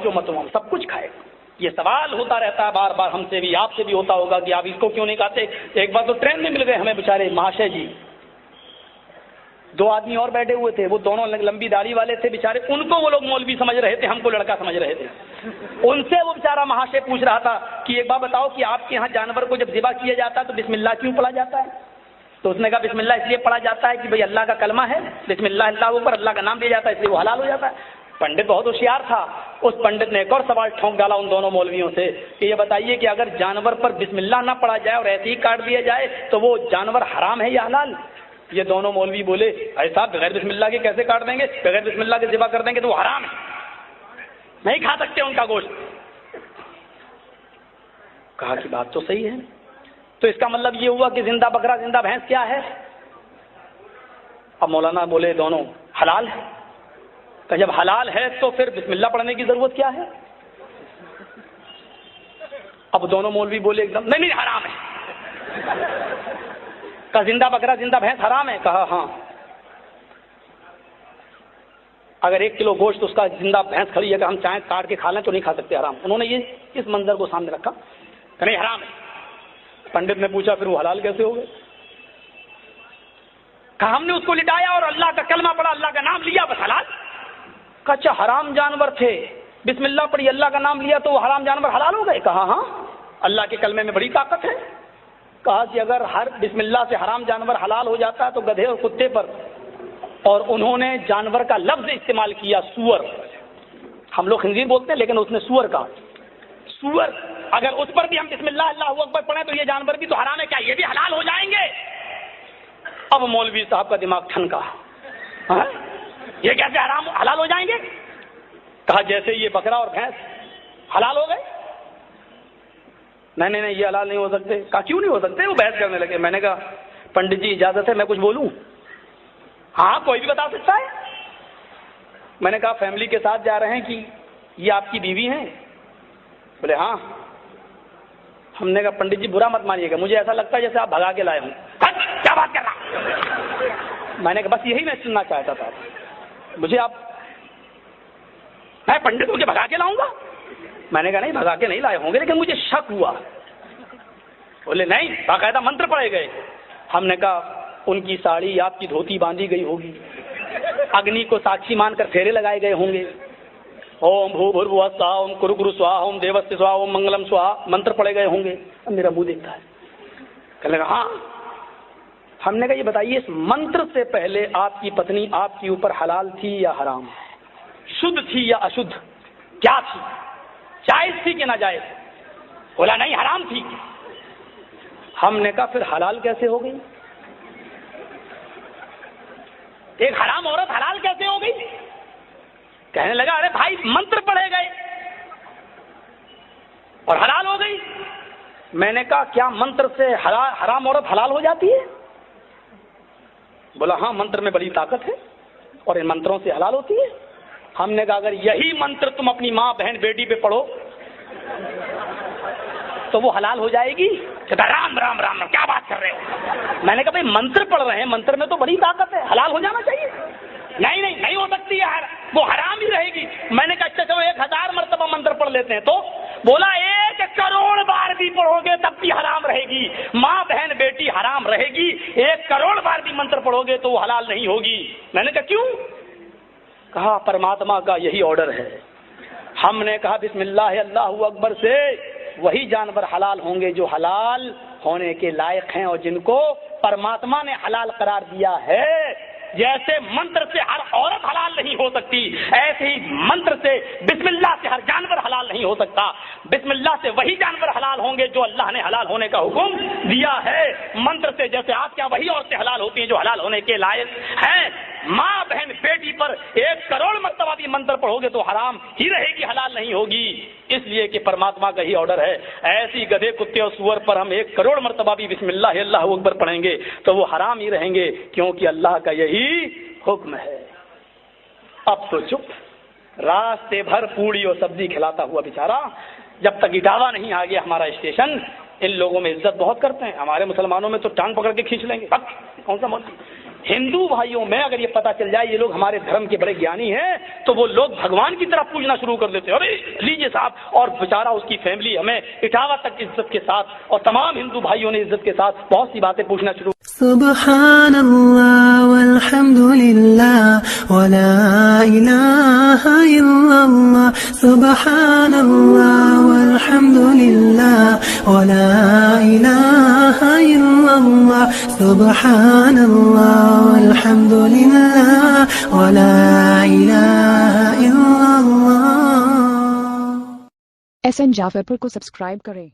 جو मतों हम सब कुछ खाए। ये सवाल होता रहता है बार बार, हमसे भी आपसे भी होता होगा कि आप इसको क्यों नहीं खाते। एक बार तो ट्रेन में मिल गए हमें बेचारे महाशय जी, 2 आदमी और बैठे हुए थे, वो दोनों लंबी दाढ़ी वाले थे बेचारे, उनको वो लोग मौलवी समझ रहे थे, हमको लड़का समझ रहे थे। उनसे वो बेचारा महाशय पूछ रहा था कि एक बात बताओ कि आपके यहाँ जानवर को जब ज़िबा किया जाता है तो बिस्मिल्लाह क्यों पढ़ा जाता है। तो उसने कहा बिस्मिल्लाह इसलिए पढ़ा जाता है कि भाई अल्लाह का कलमा है, बिस्मिल्लाह अल्लाह ऊपर अल्लाह का नाम लिया जाता है, इसलिए वो हलाल हो जाता है। पंडित बहुत होशियार था, उस पंडित ने एक और सवाल ठोंक डाला उन दोनों मौलवियों से कि ये बताइए कि अगर जानवर पर बिस्मिल्लाह ना पढ़ा जाए और ऐसे ही काट दिया जाए तो वो जानवर हराम है या हलाल। ये दोनों मौलवी बोले ऐसा बगैर बिस्मिल्लाह के कैसे काट देंगे, बगैर बिस्मिल्लाह के ज़िबा कर देंगे तो वो हराम है, नहीं खा सकते उनका गोश्त। कहा कि बात तो सही है, तो इसका मतलब ये हुआ कि जिंदा बकरा जिंदा भैंस क्या है। अब मौलाना बोले दोनों हलाल है। तो जब हलाल है तो फिर बिस्मिल्लाह पढ़ने की जरूरत क्या है। अब दोनों मौलवी बोले एकदम नहीं नहीं हराम है। कहा जिंदा बकरा जिंदा भैंस हराम है। कहा हाँ, अगर 1 किलो गोश्त उसका जिंदा भैंस खड़ी है, अगर हम चाहें काट के खा लें तो नहीं खा सकते, हराम। उन्होंने ये इस मंजर को सामने रखा, नहीं हराम है। पंडित ने पूछा फिर वो हलाल कैसे हो गए। कहा हमने उसको लिटाया और अल्लाह का कलमा पढ़ा, अल्लाह का नाम लिया, बस हलाल। कहा अच्छा हराम जानवर थे, बिस्मिल्लाह पढ़ी, अल्लाह का नाम लिया तो वो हराम जानवर हलाल हो गए। कहा हाँ, अल्लाह के कलमे में बड़ी ताकत है। कहा कि अगर हर बिस्मिल्लाह से हराम जानवर हलाल हो जाता है तो गधे और कुत्ते पर, और उन्होंने जानवर का लफ्ज इस्तेमाल किया सूअर, हम लोग खंजीर बोलते हैं लेकिन उसने सूअर कहा, सूअर, अगर उस पर भी हम बिस्मिल्लाह अल्लाहू अकबर पढ़ें तो ये जानवर भी तो हराम है, क्या ये भी हलाल हो जाएंगे। अब मौलवी साहब का दिमाग ठनका, ये कैसे हराम हलाल हो जाएंगे। कहा जैसे ये बकरा और भैंस हलाल हो गए। नहीं नहीं नहीं ये हलाल नहीं हो सकते। कहा क्यों नहीं हो सकते। वो बहस करने लगे। मैंने कहा पंडित जी इजाजत है मैं कुछ बोलूं। हाँ कोई भी बता सकता है। मैंने कहा फैमिली के साथ जा रहे हैं कि ये आपकी बीवी हैं। बोले हाँ। हमने कहा पंडित जी बुरा मत मानिएगा, मुझे ऐसा लगता है जैसे आप भगा के लाए हूं। क्या बात कर रहा। मैंने कहा बस यही मैं सुनना चाहता था, मुझे आप, मैं पंडित होके भगा के लाऊंगा। मैंने कहा नहीं भगा के नहीं लाए होंगे, लेकिन मुझे शक हुआ। बोले नहीं बाकायदा मंत्र पढ़े गए। हमने कहा उनकी साड़ी आपकी धोती बांधी गई होगी, अग्नि को साक्षी मानकर फेरे लगाए गए होंगे, ओम भूर्भुवः स्वः, ओम कुरु स्वाहा, ओम देवस्य स्वाहा, ओम मंगलम स्वाहा मंत्र पढ़े गए होंगे। अब मेरा मुंह देखता है, कहने लगा हाँ। हमने कहा ये बताइए इस मंत्र से पहले आपकी पत्नी आपके ऊपर हलाल थी या हराम, शुद्ध थी या अशुद्ध, क्या थी, जायज थी कि नाजायज। बोला नहीं हराम थी। हमने कहा फिर हलाल कैसे हो गई, एक हराम औरत हलाल कैसे हो गई। कहने लगा अरे भाई मंत्र पढ़े गए और हलाल हो गई। मैंने कहा क्या मंत्र से हराम औरत हलाल हो जाती है। बोला हाँ मंत्र में बड़ी ताकत है और इन मंत्रों से हलाल होती है। हमने कहा अगर यही मंत्र तुम अपनी माँ बहन बेटी पे पढ़ो तो वो हलाल हो जाएगी। कहता राम राम राम राम क्या बात कर रहे हो। मैंने कहा भाई मंत्र पढ़ रहे हैं, मंत्र में तो बड़ी ताकत है, हलाल हो जाना चाहिए। नहीं नहीं नहीं हो सकती है, वो हराम ही रहेगी। मैंने कहा अच्छा चलो 1000 मरतबा मंत्र पढ़ लेते हैं। तो बोला 1 करोड़ बार भी पढ़ोगे तब भी हराम रहेगी, माँ बहन बेटी हराम रहेगी, 1 करोड़ बार भी मंत्र पढ़ोगे तो वो हलाल नहीं होगी। मैंने कहा क्यों। कहा परमात्मा का यही ऑर्डर है। हमने कहा बिस्मिल्लाह अल्लाहू अकबर से वही जानवर हलाल होंगे जो हलाल होने के लायक हैं और जिनको परमात्मा ने हलाल करार दिया है। जैसे मंत्र से हर औरत हलाल नहीं हो सकती, ऐसे ही मंत्र से बिस्मिल्लाह से हर जानवर हलाल नहीं हो सकता। बिस्मिल्लाह से वही जानवर हलाल होंगे जो अल्लाह ने हलाल होने का हुक्म दिया है। मंत्र से जैसे आप क्या वही औरतें हलाल होती हैं जो हलाल होने के लायक हैं। माँ बहन बेटी पर 1 करोड़ मर्तबा भी मंत्र पढ़ोगे तो हराम ही रहेगी, हलाल नहीं होगी, इसलिए कि परमात्मा का ही ऑर्डर है। ऐसी गधे कुत्ते और सुअर पर हम 1 करोड़ मर्तबा भी बिस्मिल्लाह अल्लाहू अकबर पढ़ेंगे तो वो हराम ही रहेंगे, क्योंकि अल्लाह का यही हुक्म है। अब तो चुप, रास्ते भर पूड़ी और सब्जी खिलाता हुआ बेचारा, जब तक इटावा नहीं आ गया हमारा स्टेशन। इन लोगों में इज्जत बहुत करते हैं, हमारे मुसलमानों में तो टांग पकड़ के खींच लेंगे, कौन सा मौलवी ہندو بھائیوں میں اگر یہ پتہ چل جائے یہ لوگ ہمارے دھرم کے بڑے گیانی ہیں تو وہ لوگ بھگوان کی طرح پوجنا شروع کر دیتے ہیں، ارے لیجیے صاحب، اور بیچارہ اس کی فیملی ہمیں اٹاوا تک عزت کے ساتھ، اور تمام ہندو بھائیوں نے عزت کے ساتھ بہت سی باتیں پوچھنا شروع. سبحان اللہ والحمد للہ ولا الہ الا اللہ، سبحان اللہ والحمد للہ ولا الہ الا اللہ، سبحان اللہ والحمد للہ ولا الہ الا اللہ. SN جعفر پور کو سبسکرائب کریں.